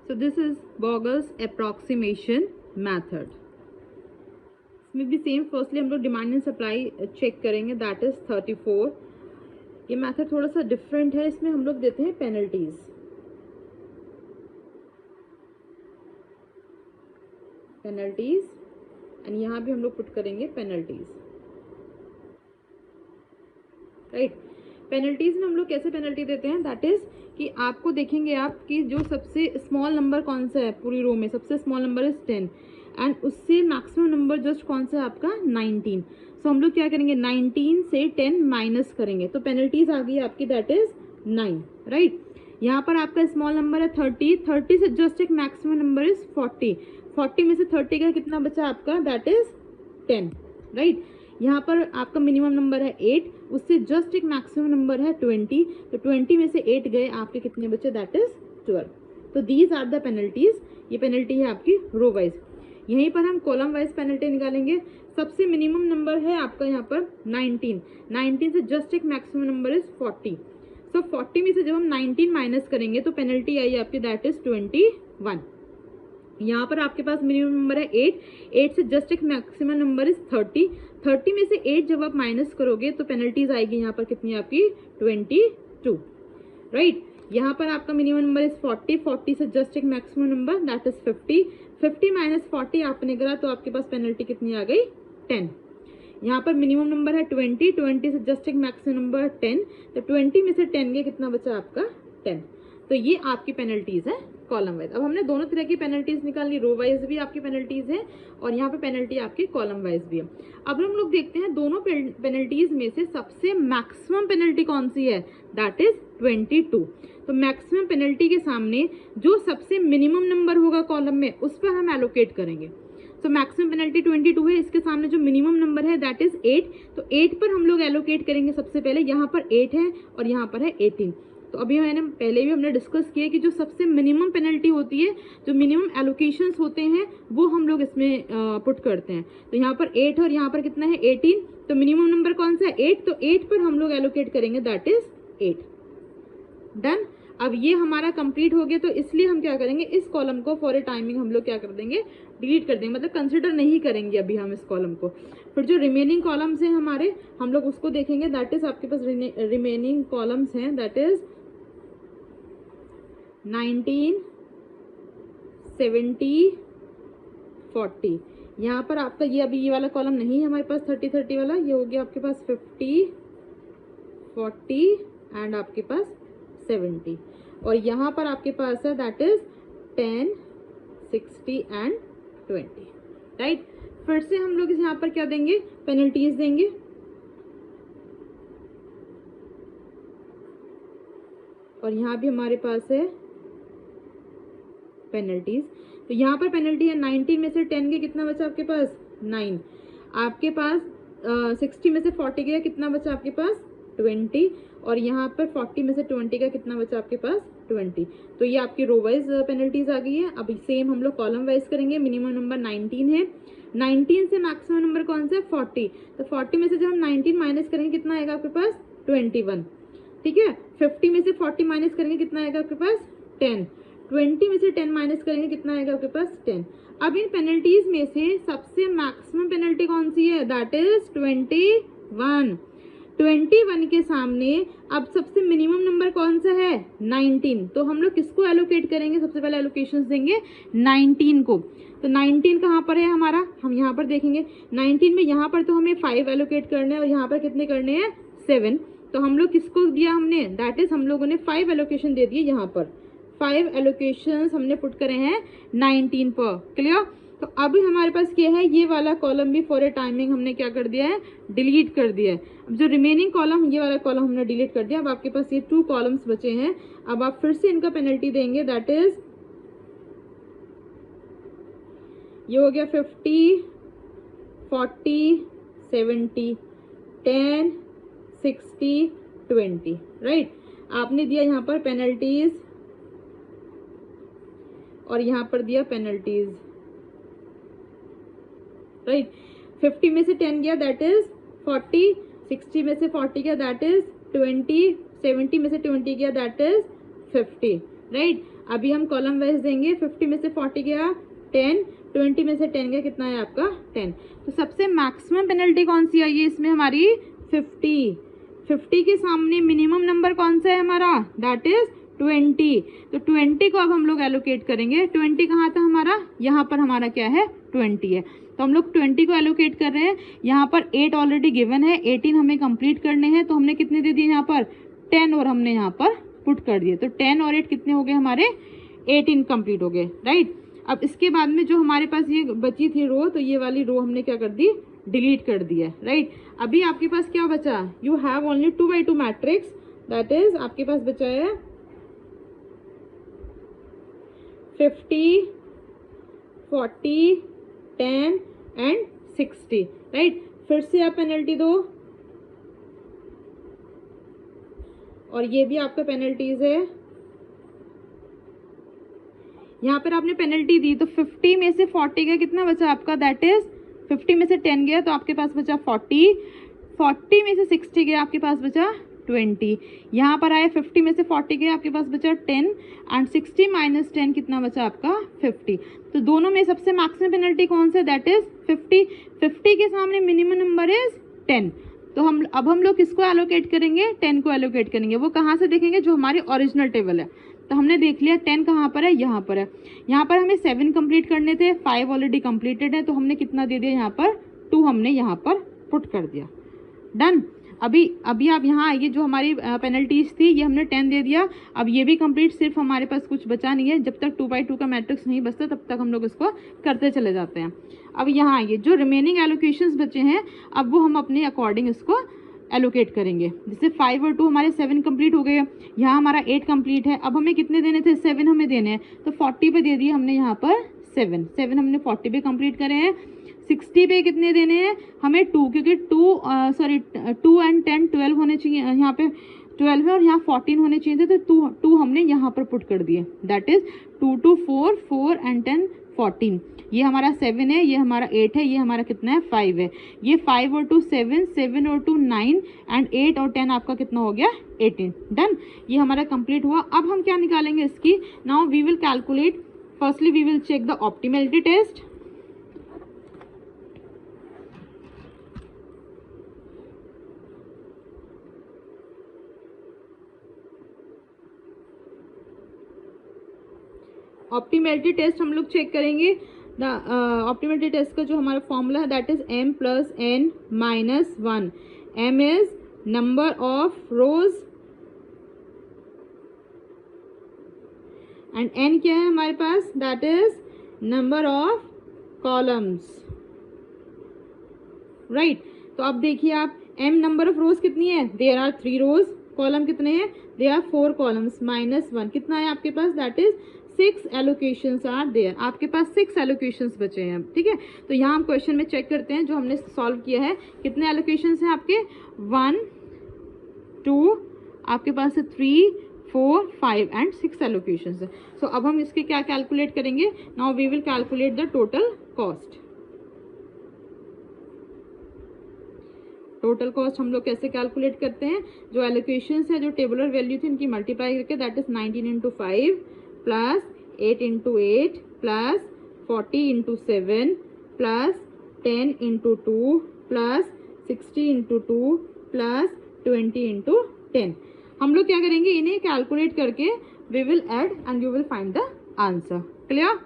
So this is Vogel's approximation method. इसमें भी same, firstly हम लोग डिमांड एंड सप्लाई चेक करेंगे, दैट इज 34. ये मेथड थोड़ा सा डिफरेंट है, इसमें हम लोग देते हैं पेनल्टीज. एंड यहाँ भी हम लोग पुट करेंगे पेनल्टीज. राइट. पेनल्टीज में हम लोग कैसे पेनल्टी देते हैं, दैट इज कि आपको देखेंगे आप कि जो सबसे स्मॉल नंबर कौन सा है पूरी रो में, सबसे स्मॉल नंबर इज 10 एंड उससे मैक्सिमम नंबर जस्ट कौन सा है आपका 19. सो हम लोग क्या करेंगे, 19 से 10 माइनस करेंगे तो पेनल्टीज आ गई आपकी, दैट इज 9. राइट. यहाँ पर आपका स्मॉल नंबर है 30 से जस्ट एक मैक्सिमम नंबर इज 40 में से 30 का कितना बचा आपका, दैट इज 10. राइट. यहाँ पर आपका मिनिमम नंबर है 8, उससे जस्ट एक मैक्सिमम नंबर है 20, तो 20 में से 8 गए, आपके कितने बचे, दैट इज 12. तो दीज आर द पेनल्टीज. ये पेनल्टी है आपकी रो वाइज. यहीं पर हम कॉलम वाइज पेनल्टी निकालेंगे. सबसे मिनिमम नंबर है आपका यहाँ पर 19 से जस्ट एक मैक्सिमम नंबर इज 40. सो 40 में से जब हम 19 माइनस करेंगे तो पेनल्टी आई आपकी, दैट इज 21. यहाँ पर आपके पास मिनिमम नंबर है 8 से जस्ट एक मैक्सिमम नंबर इज 30 में से 8 जब आप माइनस करोगे तो पेनल्टीज आएगी यहाँ पर कितनी आपकी, 22. राइट. यहाँ पर आपका मिनिमम नंबर इज 40 से जस्ट एक maximum number that is 50 minus 40 आपने करा तो आपके पास पेनल्टी कितनी आ गई, 10. यहाँ पर मिनिमम नंबर है 20 से जस्ट एक मैक्सिमम नंबर 10, तो 20 में से 10 गए, कितना बचा आपका 10. तो ये आपकी पेनल्टीज है कॉलम वाइज. अब हमने दोनों तरह की पेनल्टीज निकाल ली, रो वाइज भी आपकी पेनल्टीज है और यहाँ पे पेनल्टी आपकी कॉलम वाइज भी है. अब हम लोग देखते हैं दोनों पेनल्टीज में से सबसे मैक्सिमम पेनल्टी कौन सी है, दैट इज 22. तो मैक्सिमम पेनल्टी के सामने जो सबसे मिनिमम नंबर होगा कॉलम में उस पर हम एलोकेट करेंगे. सो मैक्सिमम पेनल्टी 22 है, इसके सामने जो मिनिमम नंबर है दैट इज 8, तो 8 पर हम लोग एलोकेट करेंगे. सबसे पहले यहाँ पर 8 है और यहाँ पर है 18. तो अभी मैंने पहले भी हमने डिस्कस किया कि जो सबसे मिनिमम पेनल्टी होती है, जो मिनिमम एलोकेशंस होते हैं वो हम लोग इसमें पुट करते हैं. तो यहाँ पर 8 और यहाँ पर कितना है 18, तो मिनिमम नंबर कौन सा है 8, तो 8 पर हम लोग एलोकेट करेंगे, दैट इज 8. डन. अब ये हमारा कंप्लीट हो गया, तो इसलिए हम क्या करेंगे, इस कॉलम को फॉर ए टाइमिंग हम लोग क्या कर देंगे, डिलीट कर देंगे, मतलब कंसिडर नहीं करेंगे अभी हम इस कॉलम को. फिर जो रिमेनिंग कॉलम्स हैं हमारे, हम लोग उसको देखेंगे. दैट इज आपके पास रिमेनिंग कॉलम्स हैं, दैट इज 19, 70, 40. यहाँ पर आपका ये अभी ये वाला कॉलम नहीं है हमारे पास 30 वाला, ये हो गया आपके पास 50, 40 एंड आपके पास 70. और यहाँ पर आपके पास है दैट इज 10, 60 एंड 20. राइट. फिर से हम लोग यहाँ पर क्या देंगे, पेनल्टीज देंगे. और यहाँ भी हमारे पास है पेनल्टीज. तो यहाँ पर पेनल्टी है 19 में से 10 के कितना बचा आपके पास, 9. आपके पास 60 में से 40 गया, कितना बचा आपके पास 20. और यहाँ पर 40 में से 20 का कितना बचा आपके पास 20. तो ये आपकी रो वाइज पेनल्टीज आ गई है. अब सेम हम लोग कॉलम वाइज करेंगे. मिनिमम नंबर 19 है, 19 से मैक्सिमम नंबर कौन सा है 40, तो 40 में से जब हम 19 माइनस करेंगे कितना आएगा आपके पास 21. ठीक है. 50 में से 40 माइनस करेंगे कितना आएगा आपके पास 10. 20 में से 10 माइनस करेंगे कितना आएगा आपके पास 10. अब इन पेनल्टीज में से सबसे मैक्सिमम पेनल्टी कौन सी है, दैट इज 21. 21 के सामने अब सबसे मिनिमम नंबर कौन सा है 19, तो हम लोग किसको एलोकेट करेंगे, सबसे पहले एलोकेशंस देंगे 19 को. तो 19 कहाँ पर है हमारा, हम यहाँ पर देखेंगे. 19 में यहाँ पर तो हमें 5 एलोकेट करने हैं और यहाँ पर कितने करने हैं 7. तो हम लोग किसको दिया हमने, दैट इज हम लोगों ने 5 एलोकेशन दे दिए. यहाँ पर 5 एलोकेशंस हमने पुट करे हैं 19 पर. क्लियर. तो अभी हमारे पास क्या है, ये वाला कॉलम भी फॉर ए टाइमिंग हमने क्या कर दिया है, डिलीट कर दिया है. अब जो रिमेनिंग कॉलम, ये वाला कॉलम हमने डिलीट कर दिया. अब आपके पास ये 2 कॉलम्स बचे हैं. अब आप फिर से इनका पेनल्टी देंगे, दैट इज ये हो गया 50, 40, 70, 10, 60, 20. राइट. आपने दिया यहाँ पर पेनल्टीज और यहाँ पर दिया पेनल्टीज. राइट. 50 में से 10 गया दैट इज 40, 60 में से 40 गया दैट इज 20, 70 में से 20 गया दैट इज 50. राइट। अभी हम कॉलम वाइज देंगे, 50 में से 40 गया 10, 20 में से 10 गया कितना है आपका 10। तो सबसे मैक्सिमम पेनल्टी कौन सी आई है इसमें हमारी 50। 50 के सामने मिनिमम नंबर कौन सा है हमारा, दैट इज 20। तो 20 को अब हम लोग एलोकेट करेंगे। 20 कहाँ था हमारा, यहाँ पर हमारा क्या है 20 है, तो हम लोग 20 को एलोकेट कर रहे हैं। यहाँ पर 8 ऑलरेडी गिवन है, 18 हमें कंप्लीट करने हैं, तो हमने कितने दे दिए यहाँ पर 10 और हमने यहाँ पर पुट कर दिए। तो 10 और 8 कितने हो गए हमारे 18 कंप्लीट हो गए, राइट। अब इसके बाद में जो हमारे पास ये बची थी रो, तो ये वाली रो हमने क्या कर दी, डिलीट कर दिया, राइट। अभी आपके पास क्या बचा, you have only 2x2 matrix, that is आपके पास बचा है 50, 40, 10 एंड 60, राइट। फिर से आप पेनल्टी दो, और ये भी आपका पेनल्टीज है। यहाँ पर आपने पेनल्टी दी, तो 50 में से 40 गया कितना बचा आपका, दैट इज 50 में से 10 गया तो आपके पास बचा 40, 40 में से 60 गया आपके पास बचा 20। यहाँ पर आए 50 में से 40 गया आपके पास बचा 10 एंड 60 माइनस 10 कितना बचा आपका 50। तो दोनों में सबसे मैक्सिमम पेनल्टी कौन सा, दैट इज 50। 50 के सामने मिनिमम नंबर इज 10। तो हम लोग किसको एलोकेट करेंगे, 10 को एलोकेट करेंगे। वो कहाँ से देखेंगे, जो हमारी ओरिजिनल टेबल है। तो हमने देख लिया 10 कहाँ पर है, यहाँ पर है। यहाँ पर हमें 7 कंप्लीट करने थे, 5 ऑलरेडी कंप्लीटेड है, तो हमने कितना दे दिया यहाँ पर 2 हमने यहाँ पर पुट कर दिया, डन। अभी आप यहाँ आइए, जो हमारी पेनल्टीज थी ये हमने 10 दे दिया। अब ये भी कंप्लीट, सिर्फ हमारे पास कुछ बचा नहीं है। जब तक 2x2 का मैट्रिक्स नहीं बचता तब तक हम लोग इसको करते चले जाते हैं। अब यहाँ आइए, जो रिमेनिंग एलोकेशंस बचे हैं अब वो हम अपने अकॉर्डिंग इसको एलोकेट करेंगे। जैसे 5 और 2 हमारे 7 कंप्लीट हो गए, यहाँ हमारा 8 कंप्लीट है। अब हमें कितने देने थे, 7 हमें देने हैं, तो 40 पे दे दिए हमने यहाँ पर 7 हमने 40 पे कंप्लीट करे हैं। 60 पे कितने देने हैं हमें 2, क्योंकि 2 एंड 10 12 होने चाहिए, यहाँ पे 12 है और यहाँ 14 होने चाहिए थे, तो 2 हमने यहाँ पर पुट कर दिए, दैट इज 2 2 4 4 एंड 10 14। ये हमारा 7 है, ये हमारा 8 है, ये हमारा कितना है 5 है। ये 5 और 2 7, 7 और 2 9 एंड 8 और 10 आपका कितना हो गया 18, डन। ये हमारा कंप्लीट हुआ। अब हम क्या निकालेंगे इसकी, now we will calculate, firstly we will check the optimality test. Optimality test हम लोग चेक करेंगे। ऑप्टिमैलिटी टेस्ट का जो हमारा फॉर्मूला है that is m plus n minus 1। m is number of rows and n क्या है हमारे पास, that is number of columns, right. तो अब देखिए आप, m नंबर ऑफ रोज कितनी है, देयर आर 3 रोज, कॉलम कितने हैं, देयर आर 4 कॉलम्स, माइनस 1 कितना है आपके पास, that is 6 allocations are there. आपके पास 6 एलोकेशंस बचे हैं, ठीक है। तो यहाँ हम क्वेश्चन में चेक करते हैं, जो हमने सॉल्व किया है कितने एलोकेशंस हैं आपके, 1 2 आपके पास है 3 4 5 एंड 6 एलोकेशंस है। सो अब हम इसके क्या कैलकुलेट करेंगे, now we will calculate the total cost. Total cost हम लोग कैसे कैलकुलेट करते हैं, जो एलोकेशंस है, जो टेबुलर वैल्यू थी उनकी मल्टीप्लाई करके, that is 19 into 5 plus 8 into 8 plus 40 into 7 plus 10 into 2 plus 60 into 2 plus 20 into 10। हम लोग क्या करेंगे, इन्हें कैलकुलेट करके we will add and you will find the answer. Clear.